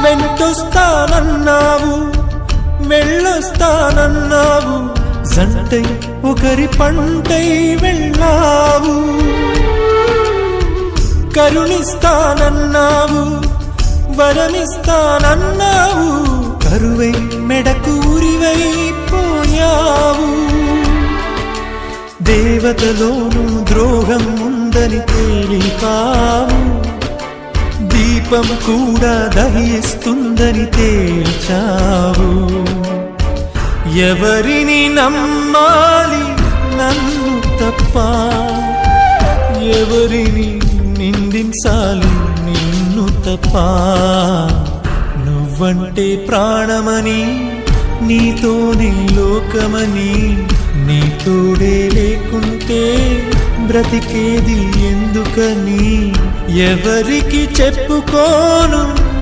వెంటొస్తానన్నావు, వెళ్ళొస్తానన్నావు, జంటై ఒకరి పంటై వెళ్ళావు. కరుణిస్తానన్నావు, వరమిస్తానన్నావు, కరువై మెడకూరివైపోయావు. దేవతలోనూ ద్రోహం ఉందని తేలిపావు, దీపం కూడా దహిస్తుందని తేల్చావు. ఎవరిని నమ్మాలి నన్ను తప్ప, ఎవరిని నిందించాలి నిన్ను తప్ప. నువ్వంటే ప్రాణమని, నీతోనే లోకమని, నీ తోడే లేకుంటే బ్రతికేది ఎందుకని ఎవరికి చెప్పుకోను.